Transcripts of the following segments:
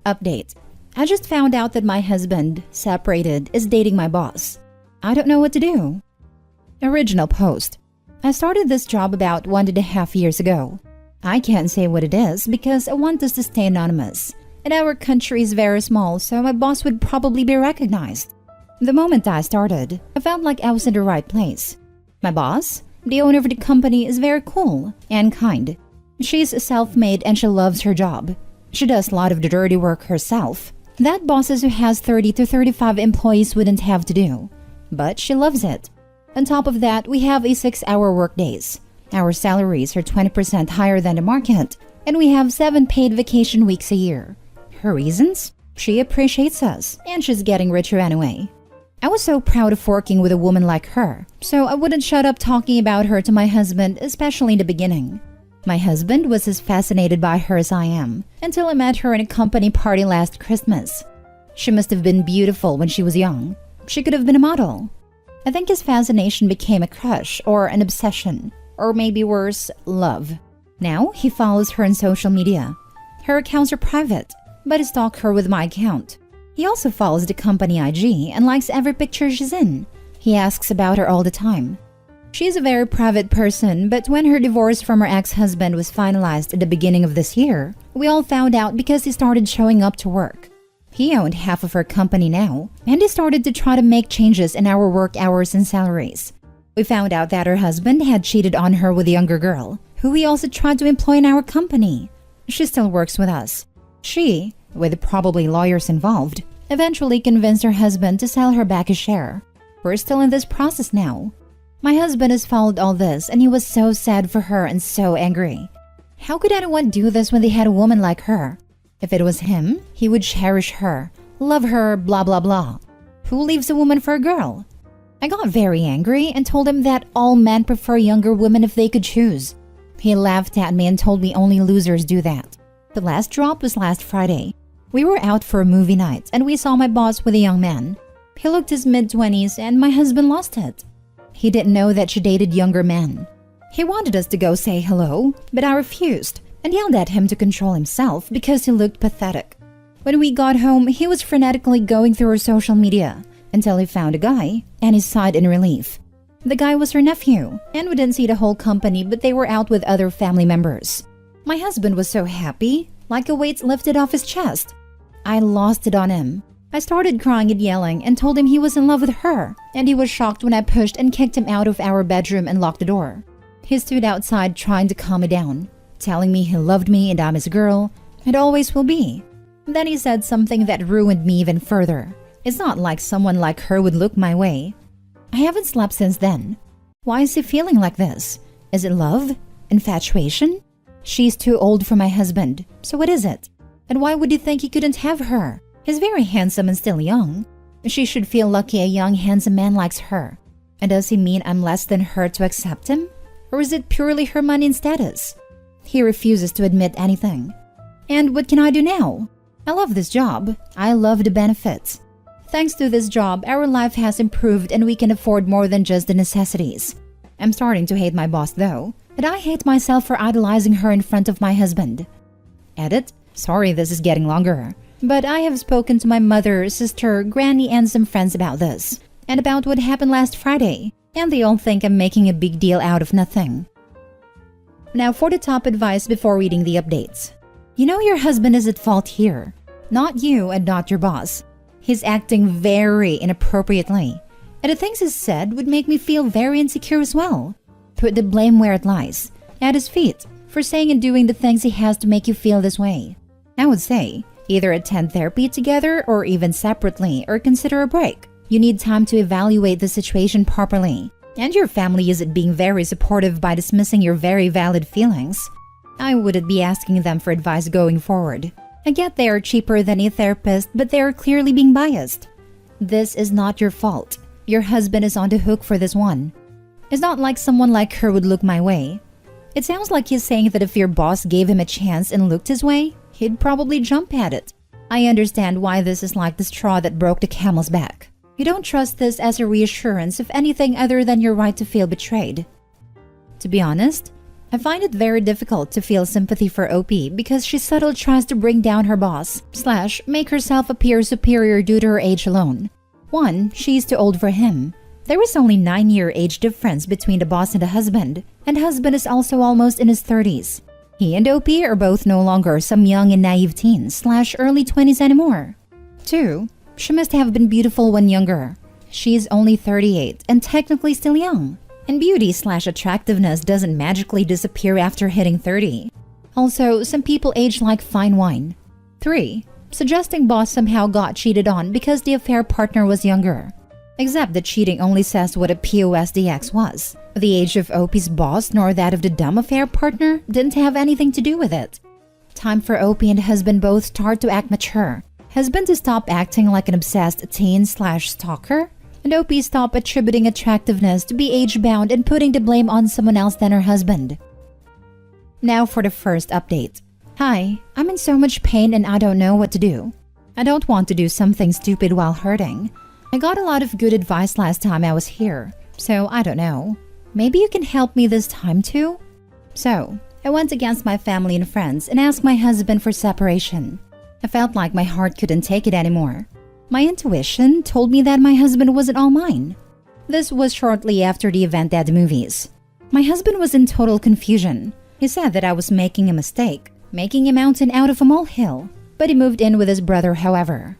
Update. I just found out that my husband, separated, is dating my boss. I don't know what to do. Original post. I started this job about 1.5 years ago. I can't say what it is because I want us to stay anonymous. And our country is very small, so my boss would probably be recognized. The moment I started, I felt like I was in the right place. My boss, the owner of the company, is very cool and kind. She's self-made and she loves her job. She does a lot of the dirty work herself. That bosses who has 30 to 35 employees wouldn't have to do. But she loves it. On top of that, we have a 6-hour workdays. Our salaries are 20% higher than the market, and we have 7 paid vacation weeks a year. Her reasons? She appreciates us, and she's getting richer anyway. I was so proud of working with a woman like her, so I wouldn't shut up talking about her to my husband, especially in the beginning. My husband was as fascinated by her as I am, until I met her in a company party last Christmas. She must have been beautiful when she was young. She could have been a model. I think his fascination became a crush or an obsession, or maybe worse, love. Now he follows her on social media. Her accounts are private, but I stalk her with my account. He also follows the company IG and likes every picture she's in. He asks about her all the time. She's a very private person, but when her divorce from her ex-husband was finalized at the beginning of this year, we all found out because he started showing up to work. He owned half of her company now, and he started to try to make changes in our work hours and salaries. We found out that her husband had cheated on her with a younger girl, who he also tried to employ in our company. She still works with us. She, with probably lawyers involved, eventually convinced her husband to sell her back a share. We're still in this process now. My husband has followed all this and he was so sad for her and so angry. How could anyone do this when they had a woman like her? If it was him, he would cherish her, love her, blah blah blah. Who leaves a woman for a girl? I got very angry and told him that all men prefer younger women if they could choose. He laughed at me and told me only losers do that. The last drop was last Friday. We were out for a movie night and we saw my boss with a young man. He looked his mid-20s and my husband lost it. He didn't know that she dated younger men. He wanted us to go say hello, but I refused and yelled at him to control himself because he looked pathetic. When we got home, he was frenetically going through her social media until he found a guy and he sighed in relief. The guy was her nephew, and we didn't see the whole company, but they were out with other family members. My husband was so happy, like a weight lifted off his chest. I lost it on him. I started crying and yelling and told him he was in love with her, and he was shocked when I pushed and kicked him out of our bedroom and locked the door. He stood outside trying to calm me down, telling me he loved me and I'm his girl, and always will be. Then he said something that ruined me even further. It's not like someone like her would look my way. I haven't slept since then. Why is he feeling like this? Is it love? Infatuation? She's too old for my husband, so what is it? And why would he think he couldn't have her? He's very handsome and still young. She should feel lucky a young, handsome man likes her. And does he mean I'm less than her to accept him? Or is it purely her money and status? He refuses to admit anything. And what can I do now? I love this job. I love the benefits. Thanks to this job, our life has improved and we can afford more than just the necessities. I'm starting to hate my boss though, and I hate myself for idolizing her in front of my husband. Edit. Sorry this is getting longer. But I have spoken to my mother, sister, granny, and some friends about this, and about what happened last Friday, and they all think I'm making a big deal out of nothing. Now for the top advice before reading the updates. You know your husband is at fault here. Not you and not your boss. He's acting very inappropriately, and the things he said would make me feel very insecure as well. Put the blame where it lies, at his feet, for saying and doing the things he has to make you feel this way. I would say, either attend therapy together or even separately or consider a break. You need time to evaluate the situation properly. And your family isn't being very supportive by dismissing your very valid feelings. I wouldn't be asking them for advice going forward. I get they are cheaper than a therapist, but they are clearly being biased. This is not your fault. Your husband is on the hook for this one. It's not like someone like her would look my way. It sounds like he's saying that if your boss gave him a chance and looked his way, he'd probably jump at it. I understand why this is like the straw that broke the camel's back. You don't trust this as a reassurance of anything other than your right to feel betrayed. To be honest, I find it very difficult to feel sympathy for OP because she subtly tries to bring down her boss / make herself appear superior due to her age alone. 1. She's too old for him. There is only 9-year age difference between the boss and the husband is also almost in his 30s. He and OP are both no longer some young and naive teens / early 20s anymore. 2. She must have been beautiful when younger. She is only 38 and technically still young. And beauty / attractiveness doesn't magically disappear after hitting 30. Also, some people age like fine wine. 3. Suggesting boss somehow got cheated on because the affair partner was younger. Except that cheating only says what a POSDX was. The age of OP's boss nor that of the dumb affair partner didn't have anything to do with it. Time for OP and husband both start to act mature. Husband to stop acting like an obsessed teen / stalker. And OP stop attributing attractiveness to be age-bound and putting the blame on someone else than her husband. Now for the first update. Hi, I'm in so much pain and I don't know what to do. I don't want to do something stupid while hurting. I got a lot of good advice last time I was here, so I don't know. Maybe you can help me this time too? So, I went against my family and friends and asked my husband for separation. I felt like my heart couldn't take it anymore. My intuition told me that my husband wasn't all mine. This was shortly after the event at the movies. My husband was in total confusion. He said that I was making a mistake, making a mountain out of a molehill, but he moved in with his brother, however.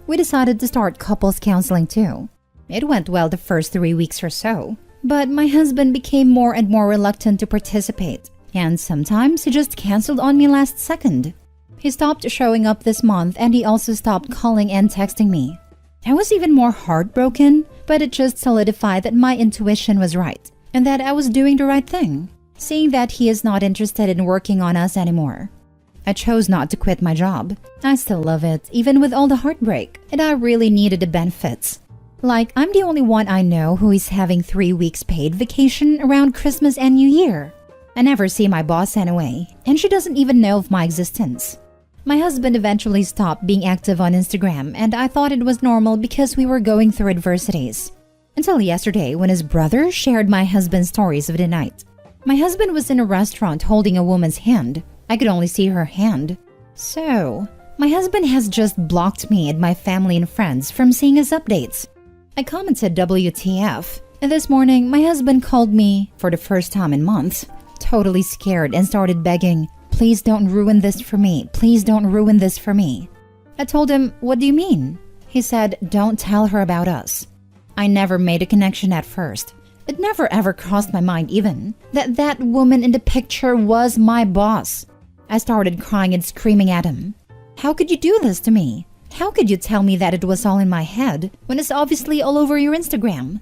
We decided to start couples counseling too. It went well the first 3 weeks or so, but my husband became more and more reluctant to participate, and sometimes he just canceled on me last second. He stopped showing up this month and he also stopped calling and texting me. I was even more heartbroken, but it just solidified that my intuition was right and that I was doing the right thing, seeing that he is not interested in working on us anymore. I chose not to quit my job. I still love it, even with all the heartbreak, and I really needed the benefits. Like, I'm the only one I know who is having 3 weeks paid vacation around Christmas and New Year. I never see my boss anyway, and she doesn't even know of my existence. My husband eventually stopped being active on Instagram, and I thought it was normal because we were going through adversities. Until yesterday when his brother shared my husband's stories of the night. My husband was in a restaurant holding a woman's hand. I could only see her hand. So, my husband has just blocked me and my family and friends from seeing his updates. I commented WTF, and this morning my husband called me, for the first time in months, totally scared and started begging, "Please don't ruin this for me. Please don't ruin this for me." I told him, "What do you mean?" He said, "Don't tell her about us." I never made a connection at first. It never ever crossed my mind even that that woman in the picture was my boss. I started crying and screaming at him. "How could you do this to me? How could you tell me that it was all in my head when it's obviously all over your Instagram?"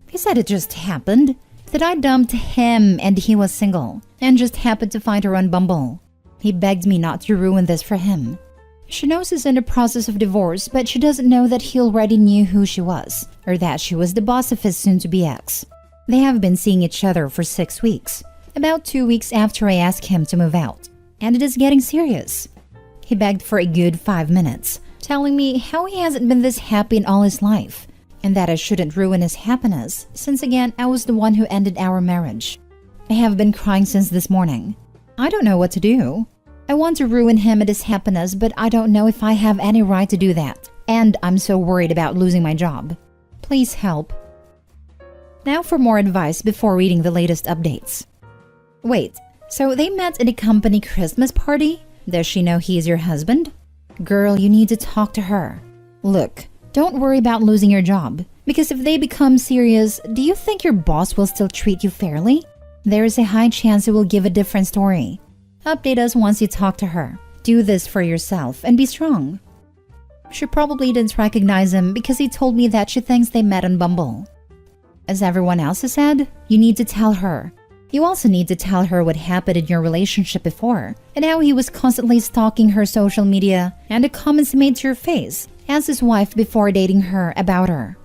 He said it just happened, that I dumped him and he was single and just happened to find her on Bumble. He begged me not to ruin this for him. She knows he's in the process of divorce, but she doesn't know that he already knew who she was, or that she was the boss of his soon-to-be ex. They have been seeing each other for 6 weeks, about 2 weeks after I asked him to move out, and it is getting serious. He begged for a good 5 minutes, telling me how he hasn't been this happy in all his life, and that I shouldn't ruin his happiness, since again I was the one who ended our marriage. I have been crying since this morning. I don't know what to do. I want to ruin him and his happiness, but I don't know if I have any right to do that, and I'm so worried about losing my job. Please help. Now for more advice before reading the latest updates. Wait, so they met at a company Christmas party? Does she know he is your husband? Girl, you need to talk to her. Look, don't worry about losing your job, because if they become serious, do you think your boss will still treat you fairly? There is a high chance he will give a different story. Update us once you talk to her. Do this for yourself and be strong. She probably didn't recognize him because he told me that she thinks they met on Bumble. As everyone else has said, you need to tell her. You also need to tell her what happened in your relationship before and how he was constantly stalking her social media and the comments made to your face as his wife before dating her about her.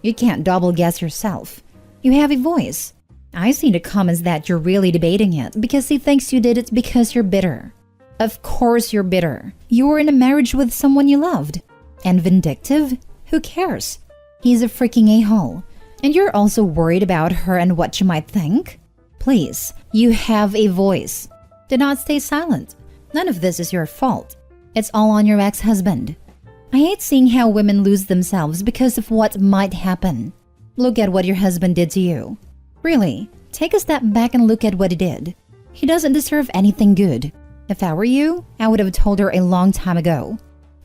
You can't double guess yourself. You have a voice. I see the comments that you're really debating it because he thinks you did it because you're bitter. Of course you're bitter. You were in a marriage with someone you loved. And vindictive? Who cares? He's a freaking a-hole. And you're also worried about her and what she might think? Please, you have a voice. Do not stay silent. None of this is your fault. It's all on your ex-husband. I hate seeing how women lose themselves because of what might happen. Look at what your husband did to you. Really, take a step back and look at what he did. He doesn't deserve anything good. If I were you, I would have told her a long time ago.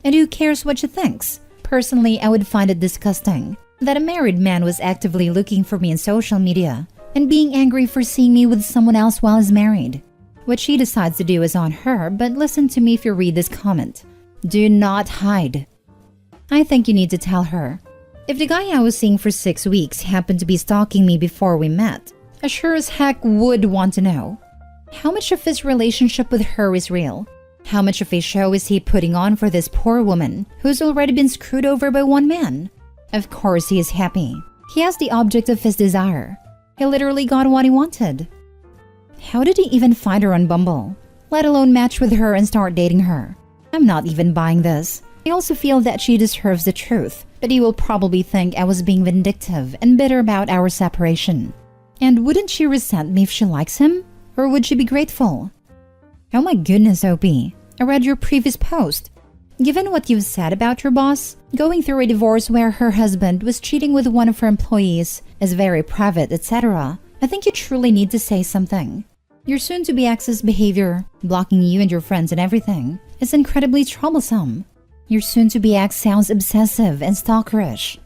And who cares what she thinks? Personally, I would find it disgusting that a married man was actively looking for me in social media and being angry for seeing me with someone else while he's married. What she decides to do is on her, but listen to me if you read this comment. Do not hide. I think you need to tell her. If the guy I was seeing for 6 weeks happened to be stalking me before we met, I sure as heck would want to know. How much of his relationship with her is real? How much of a show is he putting on for this poor woman who's already been screwed over by one man? Of course he is happy. He has the object of his desire. He literally got what he wanted. How did he even find her on Bumble? Let alone match with her and start dating her? I'm not even buying this. I also feel that she deserves the truth, but he will probably think I was being vindictive and bitter about our separation. And wouldn't she resent me if she likes him? Or would she be grateful? Oh my goodness, OP. I read your previous post. Given what you've said about your boss, going through a divorce where her husband was cheating with one of her employees is very private, etc., I think you truly need to say something. Your soon-to-be ex's behavior, blocking you and your friends and everything, is incredibly troublesome. Your soon-to-be ex sounds obsessive and stalkerish.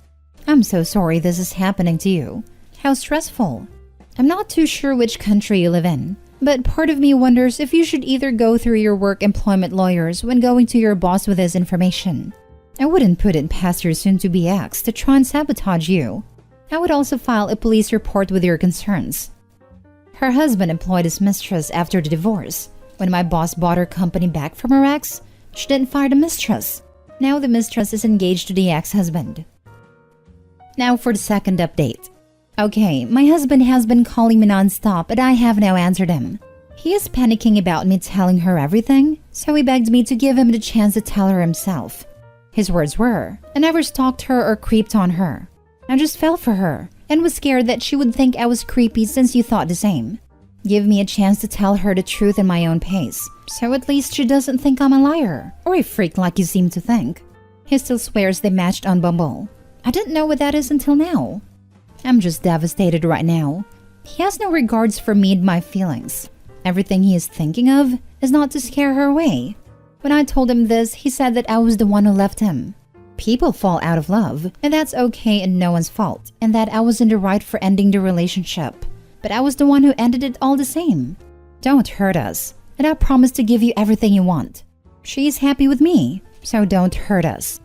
I'm so sorry this is happening to you. How stressful. I'm not too sure which country you live in, but part of me wonders if you should either go through your work employment lawyers when going to your boss with this information. I wouldn't put it past your soon-to-be ex to try and sabotage you. I would also file a police report with your concerns. Her husband employed his mistress after the divorce. When my boss bought her company back from her ex, she didn't fire the mistress. Now the mistress is engaged to the ex-husband. Now for the second update. Okay, my husband has been calling me non-stop, but I have now answered him. He is panicking about me telling her everything, so he begged me to give him the chance to tell her himself. His words were, I never stalked her or creeped on her. I just fell for her and was scared that she would think I was creepy since you thought the same. Give me a chance to tell her the truth in my own pace, so at least she doesn't think I'm a liar or a freak like you seem to think. He still swears they matched on Bumble. I didn't know what that is until now. I'm just devastated right now. He has no regards for me and my feelings. Everything he is thinking of is not to scare her away. When I told him this, he said that I was the one who left him. People fall out of love, and that's okay and no one's fault, and that I was in the right for ending the relationship. But I was the one who ended it all the same. Don't hurt us, and I promise to give you everything you want. She's happy with me, so don't hurt us.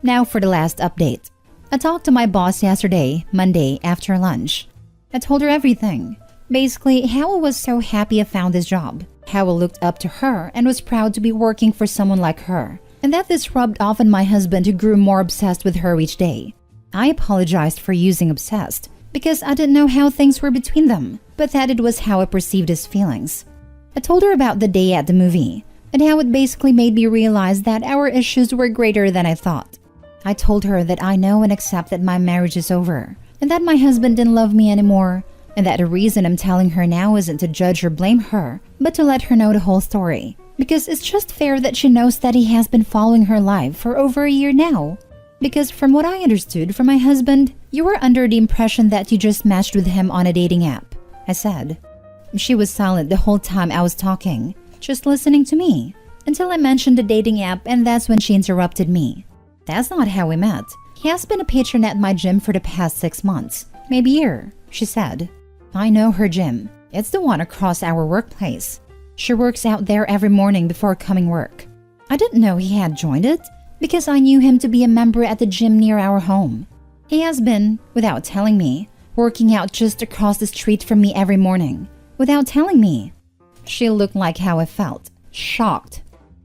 Now for the last update. I talked to my boss yesterday, Monday, after lunch. I told her everything. Basically, how I was so happy I found this job, how I looked up to her and was proud to be working for someone like her, and that this rubbed off on my husband who grew more obsessed with her each day. I apologized for using obsessed, because I didn't know how things were between them, but that it was how I perceived his feelings. I told her about the day at the movie, and how it basically made me realize that our issues were greater than I thought. I told her that I know and accept that my marriage is over, and that my husband didn't love me anymore, and that the reason I'm telling her now isn't to judge or blame her, but to let her know the whole story, because it's just fair that she knows that he has been following her life for over a year now. Because from what I understood from my husband, you were under the impression that you just matched with him on a dating app, I said. She was silent the whole time I was talking, just listening to me, until I mentioned the dating app, and that's when she interrupted me. That's not how we met. He has been a patron at my gym for the past 6 months, maybe a year, she said. I know her gym. It's the one across our workplace. She works out there every morning before coming work. I didn't know he had joined it, because I knew him to be a member at the gym near our home. He has been, without telling me, working out just across the street from me every morning, without telling me. She looked like how I felt, shocked.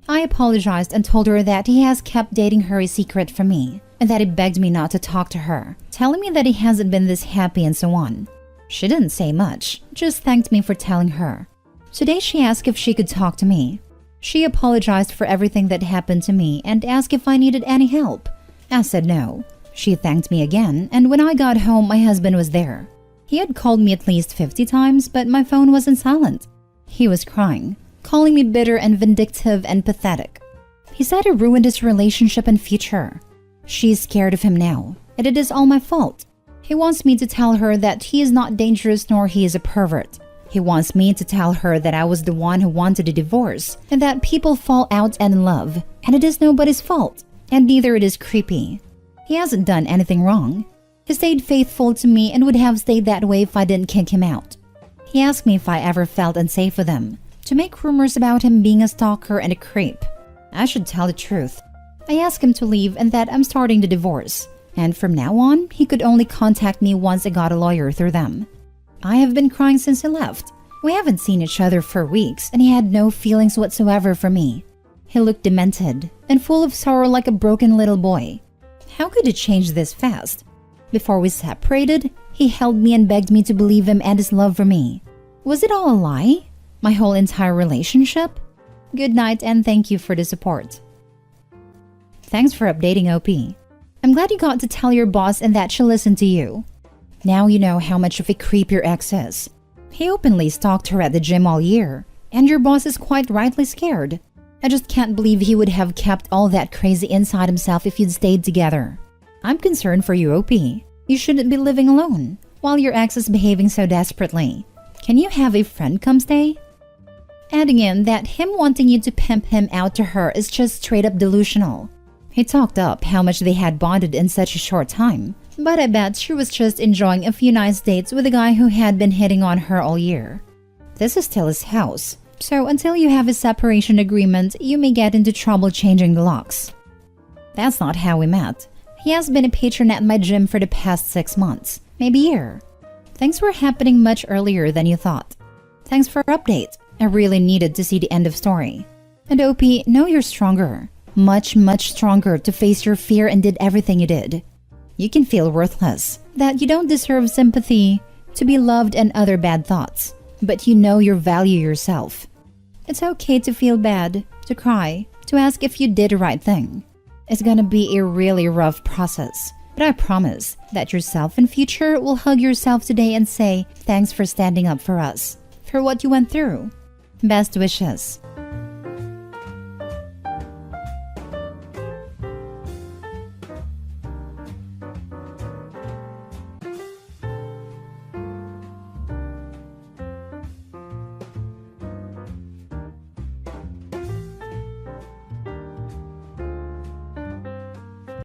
I apologized and told her that he has kept dating her a secret from me, and that he begged me not to talk to her, telling me that he hasn't been this happy and so on. She didn't say much, just thanked me for telling her. Today she asked if she could talk to me. She apologized for everything that happened to me and asked if I needed any help. I said no. She thanked me again, and when I got home, my husband was there. He had called me at least 50 times, but my phone wasn't silent. He was crying, calling me bitter and vindictive and pathetic. He said I ruined his relationship and future. She's scared of him now, and it is all my fault. He wants me to tell her that he is not dangerous nor he is a pervert. He wants me to tell her that I was the one who wanted a divorce and that people fall out and in love, and it is nobody's fault, and neither it is creepy. He hasn't done anything wrong. He stayed faithful to me and would have stayed that way if I didn't kick him out. He asked me if I ever felt unsafe with him, to make rumors about him being a stalker and a creep. I should tell the truth. I asked him to leave and that I'm starting the divorce, and from now on, he could only contact me once I got a lawyer through them. I have been crying since he left. We haven't seen each other for weeks, and he had no feelings whatsoever for me. He looked demented and full of sorrow like a broken little boy. How could it change this fast? Before we separated, he held me and begged me to believe him and his love for me. Was it all a lie? My whole entire relationship? Good night and thank you for the support. Thanks for updating, OP. I'm glad you got to tell your boss and that she listened to you. Now you know how much of a creep your ex is. He openly stalked her at the gym all year, and your boss is quite rightly scared. I just can't believe he would have kept all that crazy inside himself if you'd stayed together. I'm concerned for you, OP. You shouldn't be living alone, while your ex is behaving so desperately. Can you have a friend come stay? Adding in that him wanting you to pimp him out to her is just straight up delusional. He talked up how much they had bonded in such a short time, but I bet she was just enjoying a few nice dates with a guy who had been hitting on her all year. This is still his house, so until you have a separation agreement, you may get into trouble changing the locks. That's not how we met. He has been a patron at my gym for the past 6 months, maybe a year. Things were happening much earlier than you thought. Thanks for your update. I really needed to see the end of story. And OP, know you're stronger. Much, much stronger to face your fear and did everything you did. You can feel worthless, that you don't deserve sympathy, to be loved and other bad thoughts, but you know you value yourself. It's okay to feel bad, to cry, to ask if you did the right thing. It's gonna be a really rough process, but I promise that yourself in future will hug yourself today and say, thanks for standing up for us, for what you went through. Best wishes.